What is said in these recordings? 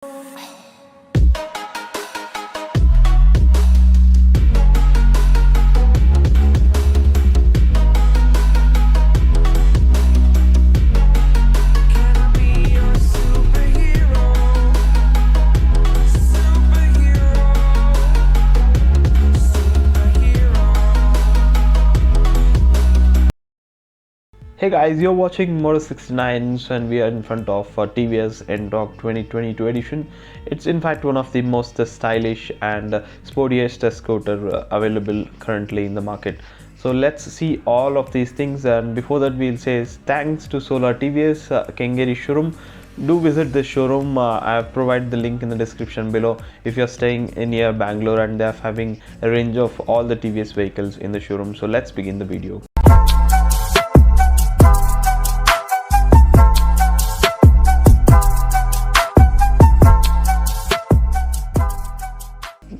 Hey guys, you're watching Motor 69s and we are in front of TVS Ntorq 2022 edition. It's in fact one of the most stylish and sportiest scooter available currently in the market. So let's see all of these things, and before that we'll say thanks to Solar TVS Kengeri showroom. Do visit the showroom. I have provided the link in the description below if you're staying near Bangalore, and they're having a range of all the TVS vehicles in the showroom. So let's begin the video.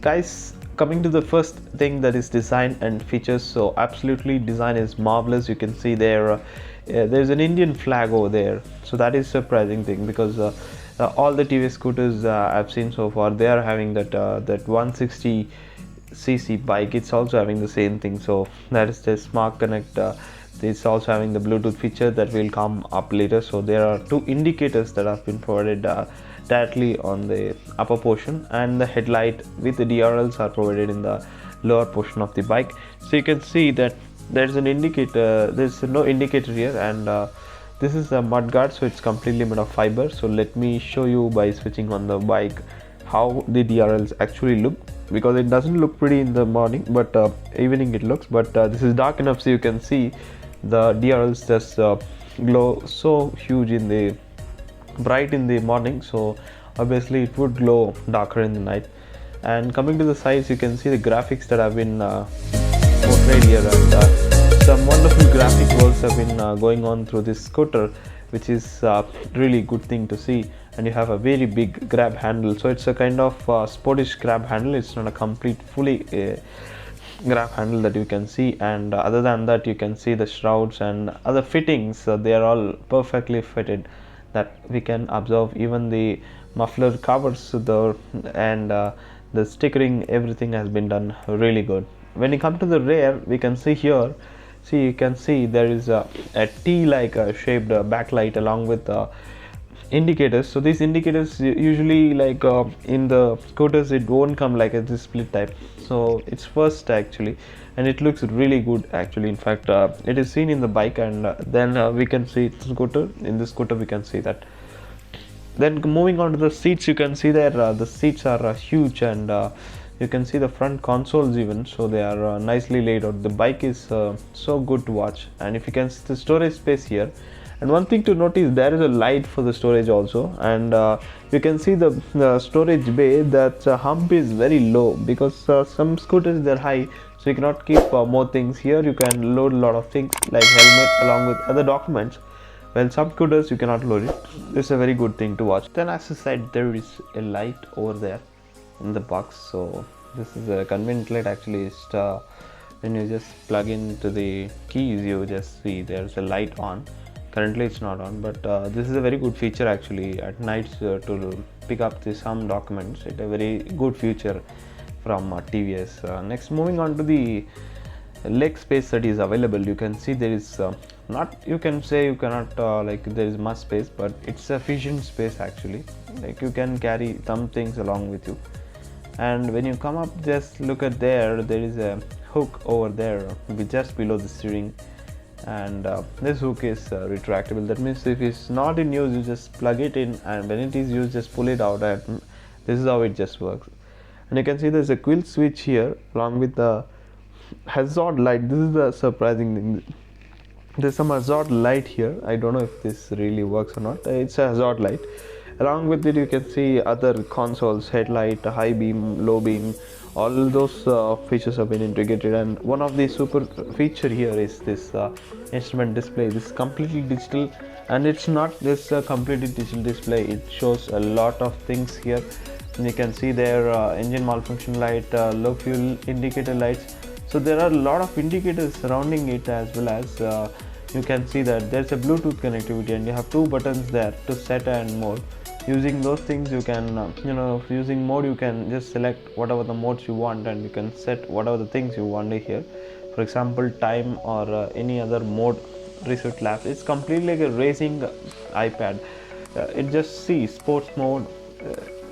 Guys, coming to the first thing, that is design and features. So absolutely, design is marvelous. You can see there there's an Indian flag over there, so that is surprising thing, because all the TVS scooters I've seen so far, they are having that 160cc bike. It's also having the same thing, so that is the smart connect. It's also having the Bluetooth feature that will come up later. So there are two indicators that have been provided directly on the upper portion, and the headlight with the DRLs are provided in the lower portion of the bike. So you can see that there's an indicator, there's no indicator here, and this is a mud guard, so it's completely made of fiber. So let me show you by switching on the bike how the DRLs actually look, because it doesn't look pretty in the morning, but evening it looks. But this is dark enough, so you can see the DRLs just glow so huge in the bright in the morning, so obviously it would glow darker in the night. And coming to the sides, you can see the graphics that have been portrayed here, and some wonderful graphic works have been going on through this scooter, which is really good thing to see. And you have a very big grab handle, so it's a kind of sportish grab handle. It's not a complete fully grab handle that you can see, and other than that, you can see the shrouds and other fittings. They are all perfectly fitted, that we can observe. Even the muffler covers and the stickering, everything has been done really good. When you come to the rear, we can see here, you can see there is a T like shaped backlight along with indicators. So these indicators usually, like in the scooters, it won't come like a this split type, so it's first actually, and it looks really good actually. In fact, it is seen in the bike, and then we can see scooter. In this scooter we can see that. Then moving on to the seats, you can see there the seats are huge, and you can see the front consoles even, so they are nicely laid out. The bike is so good to watch. And if you can see the storage space here, and one thing to notice, there is a light for the storage also, and you can see the storage bay, that hump is very low, because some scooters, they're high, so you cannot keep more things. Here you can load a lot of things like helmet along with other documents, while some scooters you cannot load it. This is a very good thing to watch. Then, as I said, there is a light over there in the box. So this is a convenient light actually. It's when you just plug into the keys, you just see there's a light on. Currently it's not on, but this is a very good feature actually at nights to pick up some documents. It's a very good feature from TVS. Next, moving on to the leg space that is available, you can see there is not, you can say you cannot like there is much space, but it's efficient space actually. Like you can carry some things along with you. And when you come up, just look at there is a hook over there just below the steering, and this hook is retractable. That means if it's not in use, you just plug it in, and when it is used, just pull it out, and this is how it just works. And you can see there's a quill switch here along with the hazard light. This is the surprising thing. There's some hazard light here. I don't know if this really works or not. It's a hazard light. Along with it, you can see other consoles, headlight, high beam, low beam, all those features have been integrated. And one of the super feature here is this instrument display. This is completely digital, and it's not this completely digital display. It shows a lot of things here. And you can see there engine malfunction light, low fuel indicator lights. So there are a lot of indicators surrounding it, as well as you can see that there's a Bluetooth connectivity, and you have two buttons there to set and mode. using those things you can using mode, you can just select whatever the modes you want and you can set whatever the things you want here. For example, time or any other mode, reset laps. It's completely like a racing iPad. It just sees sports mode.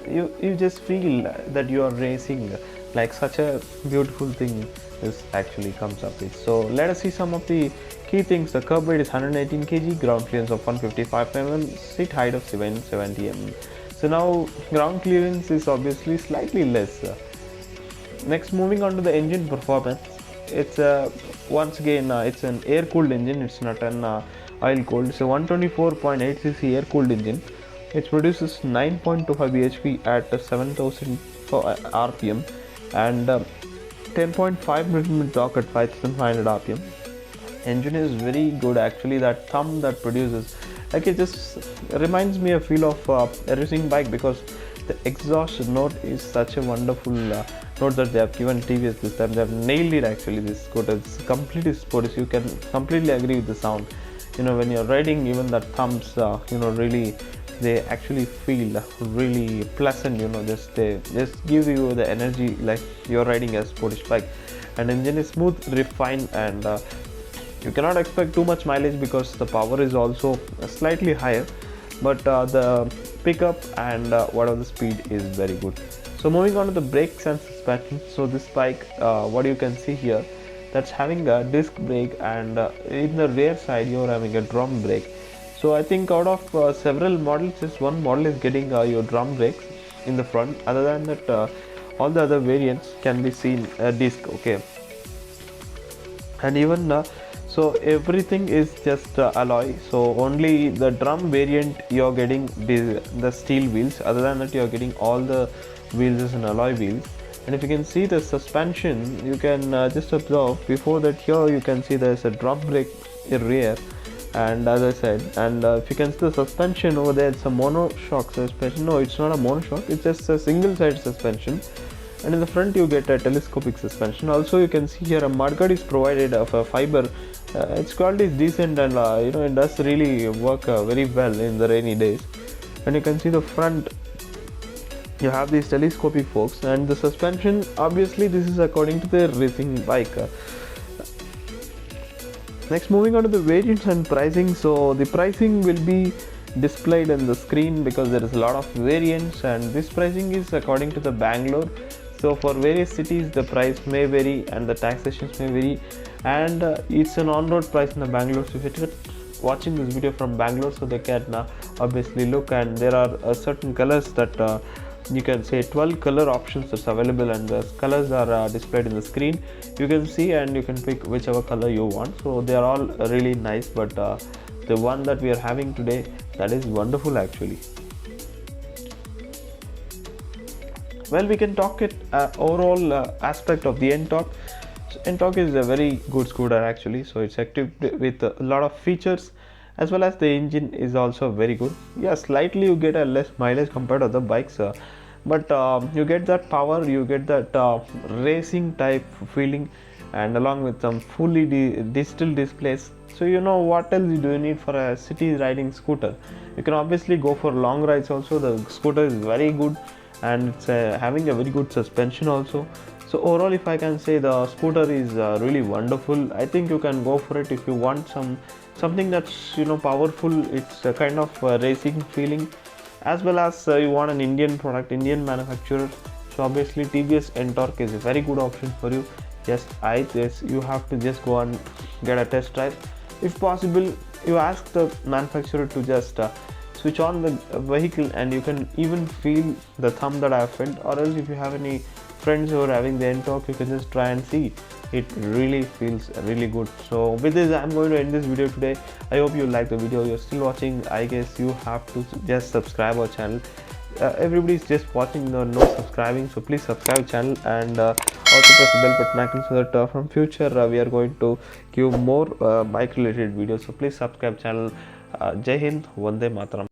You just feel that you are racing, like such a beautiful thing this actually comes up with. So let us see some of the key things. The curb weight is 118 kg, ground clearance of 155 mm, seat height of 770 mm. So now ground clearance is obviously slightly less. Next, moving on to the engine performance. It's once again it's an air cooled engine, it's not an oil cooled. It's a 124.8 cc air cooled engine. It produces 9.25 bhp at 7000 rpm and 10.5 Nm torque at 5500 rpm. Engine is very good actually. That thumb that produces, like, it just reminds me a feel of a racing bike, because the exhaust note is such a wonderful note that they have given TVS this time. They have nailed it actually. This scooter is completely sporty. You can completely agree with the sound. When you're riding, even that thumbs really, they actually feel really pleasant. They just give you the energy like you're riding a sportish bike. And engine is smooth, refined, and you cannot expect too much mileage because the power is also slightly higher, but the pickup and whatever the speed is very good. So moving on to the brakes and suspension. So this bike, what you can see here, that's having a disc brake, and in the rear side you're having a drum brake. So I think out of several models, just one model is getting your drum brakes in the front. Other than that, all the other variants can be seen disc. Okay, and even so everything is just alloy. So only the drum variant you're getting the steel wheels. Other than that, you're getting all the wheels as an alloy wheels. And if you can see the suspension, you can just observe before that here you can see there's a drum brake in rear, and as I said, and if you can see the suspension over there, it's a monoshock suspension. No, it's not a monoshock, it's just a single side suspension. And in the front you get a telescopic suspension. Also you can see here a mudguard is provided of a fiber. Its quality is decent, and it does really work very well in the rainy days. And you can see the front, you have these telescopic forks, and the suspension, obviously this is according to the racing bike. Next, moving on to the variants and pricing. So the pricing will be displayed in the screen because there is a lot of variants, and this pricing is according to the Bangalore. So for various cities the price may vary and the taxations may vary, and it's an on-road price in the Bangalore. So if you're watching this video from Bangalore, so they can obviously look, and there are certain colors that you can say 12 color options that's available, and the colors are displayed in the screen. You can see and you can pick whichever color you want. So they are all really nice, but the one that we are having today, that is wonderful actually. Well, we can talk it overall aspect of the Ntorq. So Ntorq is a very good scooter actually. So it's equipped with a lot of features, as well as the engine is also very good. Yeah, slightly you get a less mileage compared to other bikes, but you get that power, you get that racing type feeling, and along with some fully digital displays. So what else do you need for a city riding scooter? You can obviously go for long rides also. The scooter is very good, and it's having a very good suspension also. So overall, if I can say, the scooter is really wonderful. I think you can go for it if you want something that's powerful. It's a kind of racing feeling, as well as you want an Indian product, Indian manufacturer. So obviously TVS Ntorq is a very good option for you. Yes, you have to just go and get a test drive. If possible, you ask the manufacturer to just switch on the vehicle, and you can even feel the thumb that I have felt. Or else if you have any friends who are having the Ntorq, you can just try and see. It really feels really good. So with this, I'm going to end this video today. I hope you liked the video. You're still watching, I guess you have to just subscribe our channel. Everybody's just watching, no subscribing, so please subscribe channel, and also press the bell button icon, so that from future we are going to give more bike related videos. So please subscribe channel. Jai Hind, Vande Mataram.